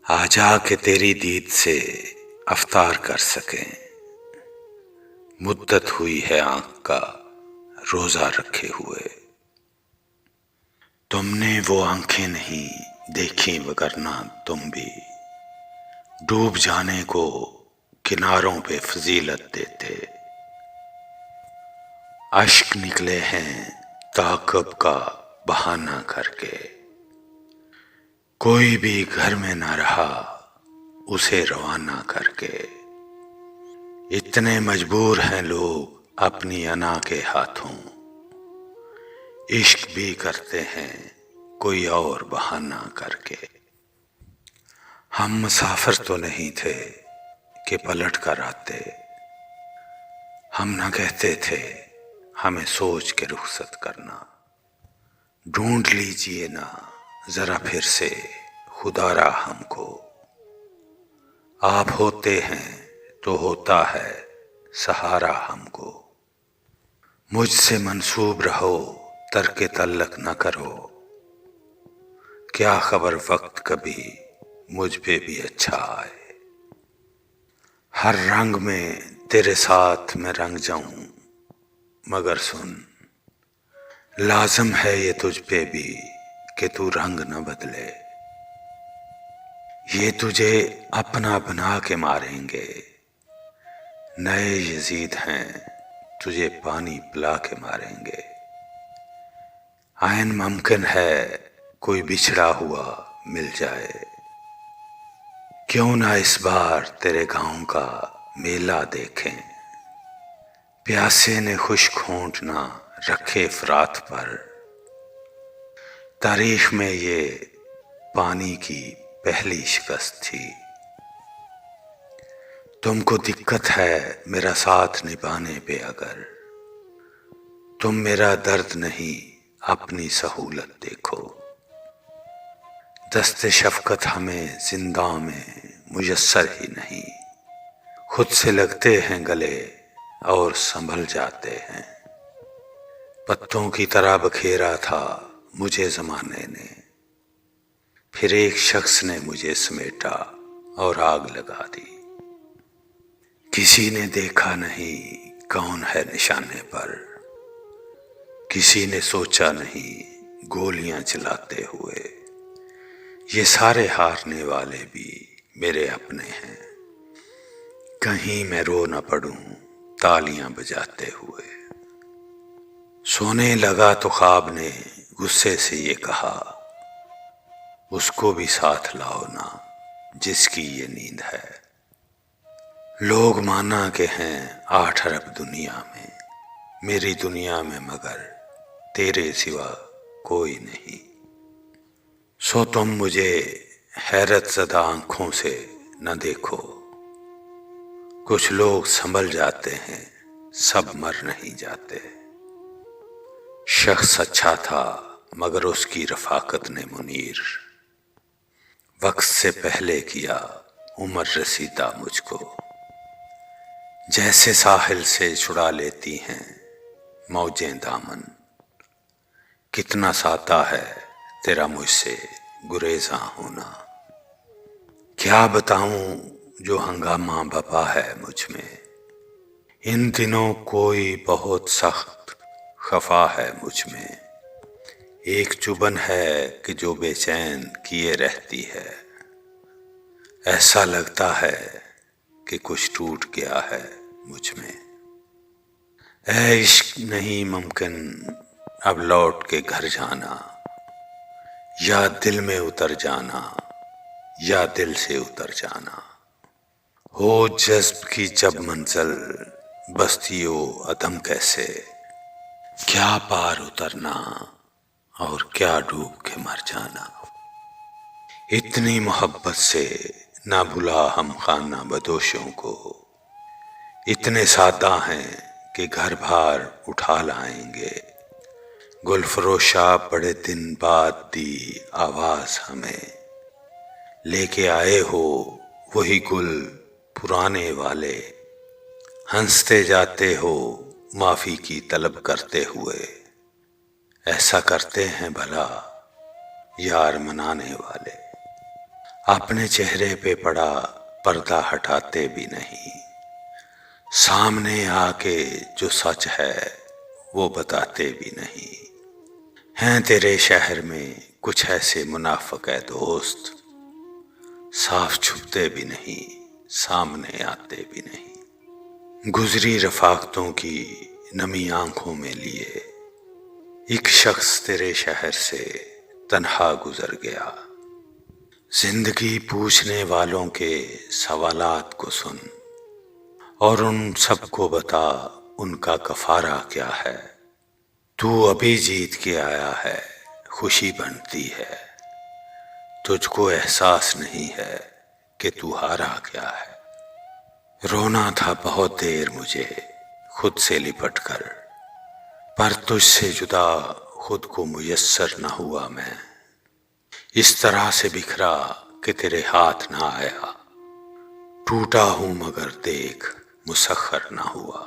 آجا کہ تیری دید سے افطار کر سکیں، مدت ہوئی ہے آنکھ کا روزہ رکھے ہوئے۔ تم نے وہ آنکھیں نہیں دیکھی وگرنہ تم بھی ڈوب جانے کو کناروں پہ فضیلت دیتے۔ اشک نکلے ہیں تعاقب کا بہانہ کر کے، کوئی بھی گھر میں نہ رہا اسے روانہ کر کے۔ اتنے مجبور ہیں لوگ اپنی انا کے ہاتھوں، عشق بھی کرتے ہیں کوئی اور بہانہ کر کے۔ ہم مسافر تو نہیں تھے کہ پلٹ کر آتے، ہم نہ کہتے تھے ہمیں سوچ کے رخصت کرنا۔ ڈھونڈ لیجئے نا ذرا پھر سے خدا را ہم کو، آپ ہوتے ہیں تو ہوتا ہے سہارا ہم کو۔ مجھ سے منسوب رہو ترک تعلق نہ کرو، کیا خبر وقت کبھی مجھ پہ بھی اچھا آئے۔ ہر رنگ میں تیرے ساتھ میں رنگ جاؤں، مگر سن لازم ہے یہ تجھ پہ بھی کہ تو رنگ نہ بدلے۔ یہ تجھے اپنا بنا کے ماریں گے، نئے یزید ہیں تجھے پانی پلا کے ماریں گے۔ عین ممکن ہے کوئی بچھڑا ہوا مل جائے، کیوں نہ اس بار تیرے گاؤں کا میلہ دیکھیں۔ پیاسے نے خشک ہونٹ نہ رکھے فرات پر، تاریخ میں یہ پانی کی پہلی شکست تھی۔ تم کو دقت ہے میرا ساتھ نبھانے پہ، اگر تم میرا درد نہیں اپنی سہولت دیکھو۔ دست شفقت ہمیں زندہ میں میسر ہی نہیں، خود سے لگتے ہیں گلے اور سنبھل جاتے ہیں۔ پتوں کی طرح بکھیرا تھا مجھے زمانے نے، پھر ایک شخص نے مجھے سمیٹا اور آگ لگا دی۔ کسی نے دیکھا نہیں کون ہے نشانے پر، کسی نے سوچا نہیں گولیاں چلاتے ہوئے۔ یہ سارے ہارنے والے بھی میرے اپنے ہیں، کہیں میں رو نہ پڑوں تالیاں بجاتے ہوئے۔ سونے لگا تو خواب نے غصے سے یہ کہا، اس کو بھی ساتھ لاؤ نا جس کی یہ نیند ہے۔ لوگ مانا کہ ہیں 8 ارب دنیا میں، میری دنیا میں مگر تیرے سوا کوئی نہیں۔ سو تم مجھے حیرت زدہ آنکھوں سے نہ دیکھو، کچھ لوگ سنبھل جاتے ہیں سب مر نہیں جاتے۔ شخص اچھا تھا مگر اس کی رفاقت نے منیر، وقت سے پہلے کیا عمر رسیدہ مجھ کو۔ جیسے ساحل سے چھڑا لیتی ہیں موجیں دامن، کتنا سادہ ہے تیرا مجھ سے گریزاں ہونا۔ کیا بتاؤں جو ہنگامہ بپا ہے مجھ میں، ان دنوں کوئی بہت سخت خفا ہے مجھ میں۔ ایک چبھن ہے کہ جو بے چین کیے رہتی ہے، ایسا لگتا ہے کہ کچھ ٹوٹ گیا ہے مجھ میں۔ اے عشق نہیں ممکن اب لوٹ کے گھر جانا، یا دل میں اتر جانا یا دل سے اتر جانا۔ ہو جذب کی جب منزل بستی و عدم کیسے، کیا پار اترنا اور کیا ڈوب کے مر جانا۔ اتنی محبت سے نہ بھلا ہم خانہ بدوشوں کو، اتنے سادہ ہیں کہ گھر بھار اٹھا لائیں گے۔ گل فروشا بڑے دن بعد دی آواز ہمیں، لے کے آئے ہو وہی گل پرانے والے۔ ہنستے جاتے ہو معافی کی طلب کرتے ہوئے، ایسا کرتے ہیں بھلا یار منانے والے۔ اپنے چہرے پہ پڑا پردہ ہٹاتے بھی نہیں، سامنے آ کے جو سچ ہے وہ بتاتے بھی نہیں۔ ہیں تیرے شہر میں کچھ ایسے منافق ہے دوست، صاف چھپتے بھی نہیں، سامنے آتے بھی نہیں۔ گزری رفاقتوں کی نمی آنکھوں میں لیے، ایک شخص تیرے شہر سے تنہا گزر گیا۔ زندگی پوچھنے والوں کے سوالات کو سن، اور ان سب کو بتا ان کا کفارہ کیا ہے۔ تو ابھی جیت کے آیا ہے، خوشی بنتی ہے، تجھ کو احساس نہیں ہے کہ تو ہارا کیا ہے۔ رونا تھا بہت دیر مجھے خود سے لپٹ کر، پر تجھ سے جدا خود کو میسر نہ ہوا میں۔ اس طرح سے بکھرا کہ تیرے ہاتھ نہ آیا، ٹوٹا ہوں مگر دیکھ مسخر نہ ہوا۔